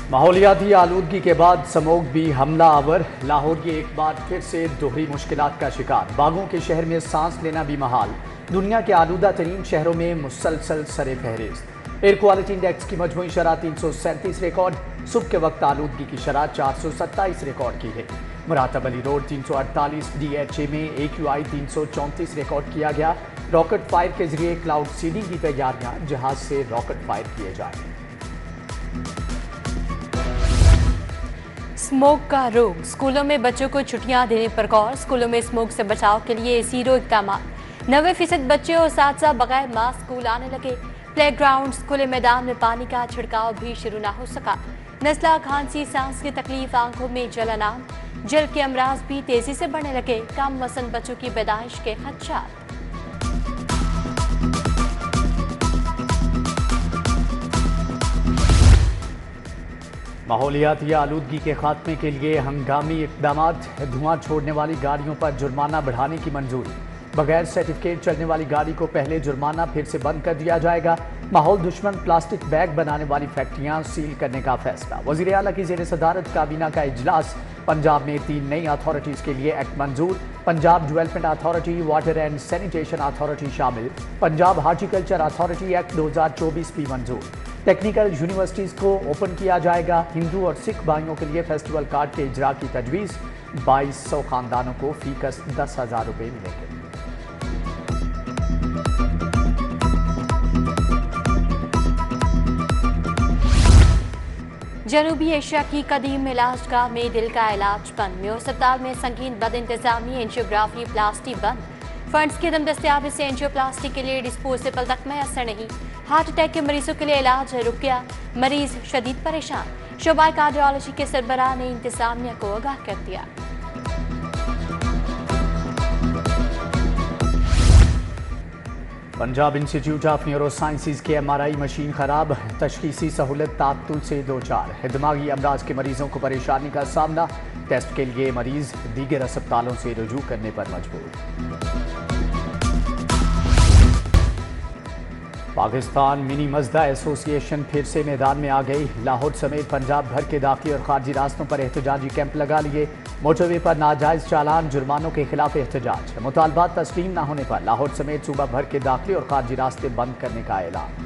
ماحولیاتی آلودگی کے بعد سموگ بھی حملہ آور، لاہور کی ایک بار پھر سے دوہری مشکلات کا شکار، باغوں کے شہر میں سانس لینا بھی محال، دنیا کے آلودہ ترین شہروں میں مسلسل سر فہرست، ایئر کوالٹی انڈیکس کی مجموعی شرح 337 ریکارڈ، صبح کے وقت آلودگی کی شرح 427 ریکارڈ کی ہے، مراتب علی روڈ 348 DHA میں AQI 334 ریکارڈ کیا گیا، راکٹ فائر کے ذریعے کلاؤڈ سیڈنگ کی تیاریاں، جہاز سے راکٹ فائر کیے جائیں۔ اسموگ کا روگ، اسکولوں میں بچوں کو چھٹیاں دینے پر غور، اسکولوں میں اسموگ سے بچاؤ کے لیے زیرو اقدامات، 90% بچے اور اساتذہ بغیر ماسک اسکول آنے لگے، پلے گراؤنڈ، کھلے میدان میں پانی کا چھڑکاؤ بھی شروع نہ ہو سکا، نزلہ، کھانسی، سانس کی تکلیف، آنکھوں میں جلن عام، جلد کے امراض بھی تیزی سے بڑھنے لگے، کم وزن بچوں کی پیدائش کے خدشات۔ ماحولیاتی آلودگی کے خاتمے کے لیے ہنگامی اقدامات، دھواں چھوڑنے والی گاڑیوں پر جرمانہ بڑھانے کی منظوری، بغیر سرٹیفکیٹ چلنے والی گاڑی کو پہلے جرمانہ پھر سے بند کر دیا جائے گا، ماحول دشمن پلاسٹک بیگ بنانے والی فیکٹریاں سیل کرنے کا فیصلہ، وزیر اعلیٰ کی زیر صدارت کابینہ کا اجلاس، پنجاب میں 3 نئی اتھارٹیز کے لیے act Manzoor, Punjab development authority, water and sanitation authority شامل، پنجاب ہارٹیکلچر اتھارٹی ایکٹ 2024 بھی منظور، ٹیکنیکل یونیورسٹیز کو اوپن کیا جائے گا، ہندو اور سکھ بھائیوں کے لیے فیسٹیول کارڈ کے اجرا کی تجویز، 2200 خاندانوں کو فی کس 10,000 روپے ملیں گے۔ جنوبی ایشیا کی قدیم علاج گاہ میں دل کا علاج بند، میو اسپتال میں سنگین بد انتظامی، اینجیوگرافی پلاسٹی بند، فنڈز کی عدم دستیابی سے اینجیو پلاسٹی کے لیے ڈسپوزیبل تک میسر نہیں، ہارٹ اٹیک کے مریضوں کے لیے علاج رک گیا، مریض شدید پریشان، شعبہ کارڈیالوجی کے سربراہ نے انتظامیہ کو آگاہ کر دیا۔ Punjab institute of neuro sciences کے MRI مشین خراب، تشخیصی سہولت تعطل سے دوچار، دماغی امراض کے مریضوں کو پریشانی کا سامنا، ٹیسٹ کے لیے مریض دیگر اسپتالوں سے رجوع کرنے پر مجبور۔ پاکستان منی مزدہ ایسوسی ایشن پھر سے میدان میں آ گئی، لاہور سمیت پنجاب بھر کے داخلی اور خارجی راستوں پر احتجاجی کیمپ لگا لیے، موٹر وے پر ناجائز چالان، جرمانوں کے خلاف احتجاج، مطالبات تسلیم نہ ہونے پر لاہور سمیت صوبہ بھر کے داخلی اور خارجی راستے بند کرنے کا اعلان۔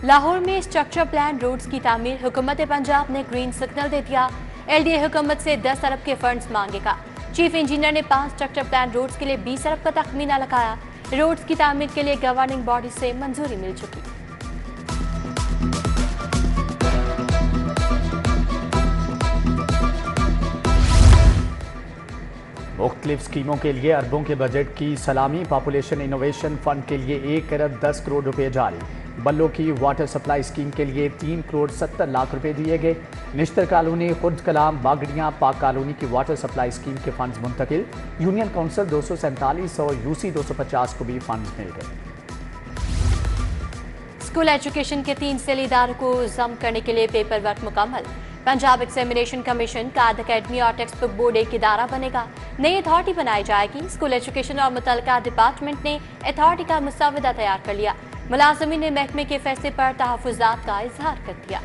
لاہور میں اسٹرکچر پلان روڈز کی تعمیر، حکومت پنجاب نے گرین سگنل دے دیا، LDA حکومت سے 10 ارب کے فنڈز مانگے گا، چیف انجینئر نے 5 اسٹرکچر پلان روڈز کے لیے 20 ارب کا تخمینہ لگایا، روڈز کی تعمیر کے لیے گورننگ باڈی سے منظوری مل چکی۔ مختلف اسکیموں کے لیے اربوں کے بجٹ کی سلامی، پاپولیشن انوویشن فنڈ کے لیے 1 ارب 10 کروڑ روپے جاری، بلوں کی واٹر سپلائی اسکیم کے لیے 3 کروڑ 70 لاکھ روپے دیے گئے، نشتر کالونی، خرد کلام، باگڑیاں، پاک کالونی کی واٹر سپلائی اسکیم کے فنڈز منتقل، یونین کونسل 247 اور UC 250 کو بھی فنڈز مل گئے۔ اسکول ایجوکیشن کے 3 ذیلی اداروں کو ضم کرنے کے لیے پیپر ورک مکمل، پنجاب ایگزامینیشن کمیشن، کاد اکیڈمی اور ٹیکسٹ بک بورڈ ایک ادارہ بنے گا، نئی اتھارٹی بنائی جائے گی، اسکول ایجوکیشن اور متعلقہ ڈپارٹمنٹ نے اتھارٹی کا مسودہ تیار کر لیا، ملازمین نے محکمے کے فیصلے پر تحفظات کا اظہار کر دیا۔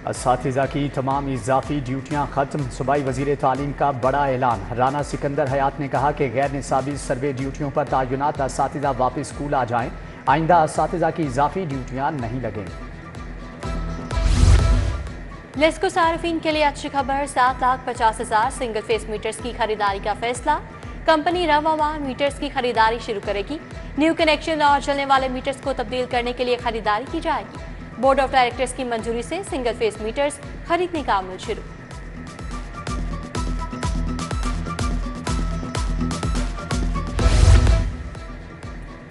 اساتذہ کی تمام اضافی ڈیوٹیاں ختم، صوبائی وزیر تعلیم کا بڑا اعلان، رانا سکندر حیات نے کہا کہ غیر نصابی سروے ڈیوٹیوں پر تعینات اساتذہ واپس اسکول آ جائیں، آئندہ اساتذہ کی اضافی ڈیوٹیاں نہیں لگیں۔ لیسکو صارفین کے لیے اچھی خبر، 7,50,000 سنگل فیس میٹرز کی خریداری کا فیصلہ، کمپنی رواں میٹرز کی خریداری شروع کرے گی، نیو کنیکشن اور چلنے والے میٹرز کو تبدیل کرنے کے لیے خریداری کی جائے گی، بورڈ آف ڈائریکٹرز کی منظوری سے سنگل فیس میٹرز خریدنے کا عمل شروع۔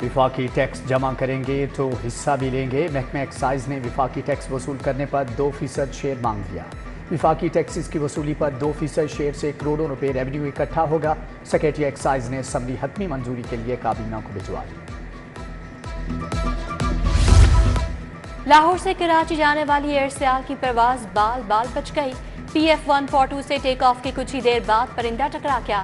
وفاقی ٹیکس جمع کریں گے تو حصہ بھی لیں گے، محکمہ ایکسائز نے وفاقی ٹیکس وصول کرنے پر 2% شیئر مانگ لیا، وفاقی ٹیکسز کی وصولی پر 2% شیئر سے کروڑوں روپے ریونیو اکٹھا ہوگا، سیکریٹری ایکسائز نے اسمبلی حتمی منظوری کے لیے کابینہ کو بھجوا دی۔ لاہور سے کراچی جانے والی ایئر سیال کی پرواز بال بچ گئی، PF-142 سے ٹیک آف کے کچھ ہی دیر بعد پرندہ ٹکرا گیا،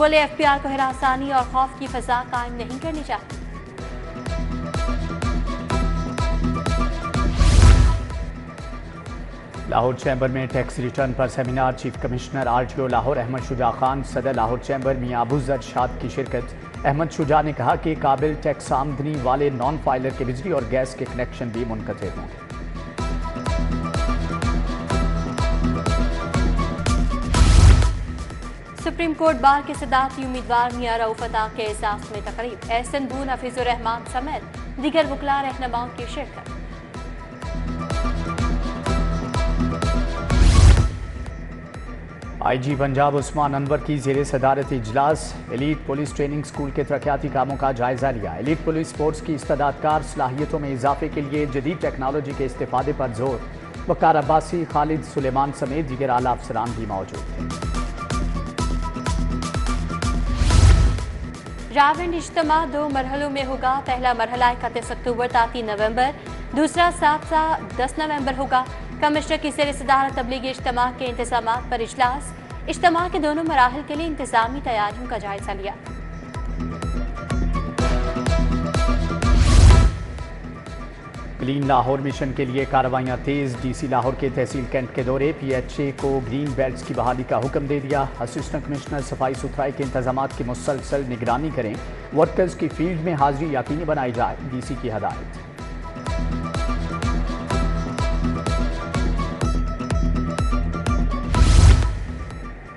بولے FPR کو ہراسانی اور خوف کی فضا قائم نہیں کرنی چاہیے۔ لاہور چیمبر میں ٹیکس ریٹرن پر seminar, chief commissioner RTO Lahore Ahmad Shuja Khan, صدر لاہور چیمبر میاں ابو ذر شاد کی شرکت۔ احمد شجاع نے کہا کہ قابل ٹیکس آمدنی والے نان فائلر کے بجلی اور گیس کے کنیکشن بھی منقطع ہوں گے۔ سپریم کورٹ بار کے صدارتی امیدوار میاں رؤف عطا کے اعزاز میں تقریب، احسن بون، حفیظ الرحمان سمیت دیگر وکلاء رہنماؤں کی شرکت۔ IG پنجاب عثمان انور کی زیر صدارت اجلاس، ایلیٹ پولیس ٹریننگ سکول کے ترقیاتی کاموں کا جائزہ لیا۔ ایلیٹ پولیس فورس کی استعداد کار صلاحیتوں میں اضافے کے لیے جدید ٹیکنالوجی کے استفادے پر زور۔ وقار عباسی، خالد سلیمان سمیت دیگر اعلیٰ افسران بھی موجود تھے۔ راونڈ اجتماع 2 مرحلوں میں ہوگا۔ پہلا مرحلہ 31 اکتوبر تا 3 نومبر، دوسرا 7 تا 10 نومبر ہوگا۔ کمشنر کی زیر صدارت تبلیغی اجتماع کے انتظامات پر اجلاس، اجتماع کے دونوں مراحل کے لیے انتظامی تیاریوں کا جائزہ لیا۔ کلین لاہور مشن کے لیے کارروائیاں تیز، DC لاہور کے تحصیل کینٹ کے دورے، PHA کو گرین بیلٹس کی بحالی کا حکم دے دیا۔ اسسٹنٹ کمشنر صفائی ستھرائی کے انتظامات کی مسلسل نگرانی کریں، ورکرز کی فیلڈ میں حاضری یقینی بنائی جائے، DC کی ہدایت۔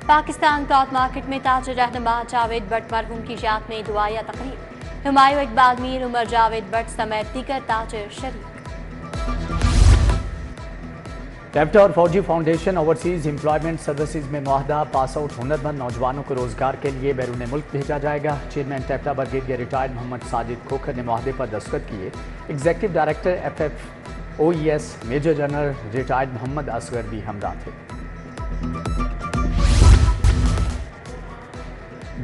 پاکستان کلاتھ مارکیٹ میں تاجر رہنما جاوید بٹ مرحوم کی یاد میں دعائیہ تقریب، ہمایوں اقبال میر، عمر جاوید بٹ سمیت دیگر تاجر شریک۔ ٹیپٹا اور فوجی فاؤنڈیشن اوورسیز امپلائمنٹ سروسز میں معاہدہ، پاس آؤٹ ہنرمند نوجوانوں کو روزگار کے لیے بیرون ملک بھیجا جائے گا۔ Chairman TEPTA brigadier retired Muhammad Sajid Khokhar نے معاہدے پر دستخط کیے۔ Executive director FFOES major general retired Muhammad Asghar بھی ہمراہ تھے۔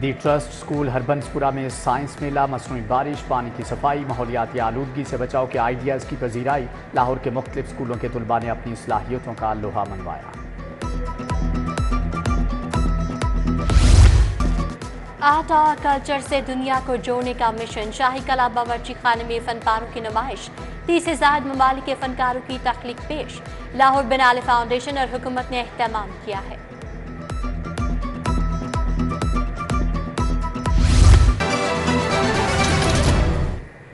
دی ٹرسٹ اسکول ہربنسپورہ میں سائنس میلہ، مصنوعی بارش، پانی کی صفائی، ماحولیاتی آلودگی سے بچاؤ کے آئیڈیاز کی پذیرائی۔ لاہور کے مختلف اسکولوں کے طلباء نے اپنی صلاحیتوں کا لوہا منوایا۔ آرٹ اور کلچر سے دنیا کو جوڑنے کا مشن، شاہی کلا باورچی خانے میں فنکاروں کی نمائش، 30 سے زائد ممالک کے فنکاروں کی تخلیق پیش۔ لاہور بنالے فاؤنڈیشن اور حکومت نے اہتمام کیا ہے۔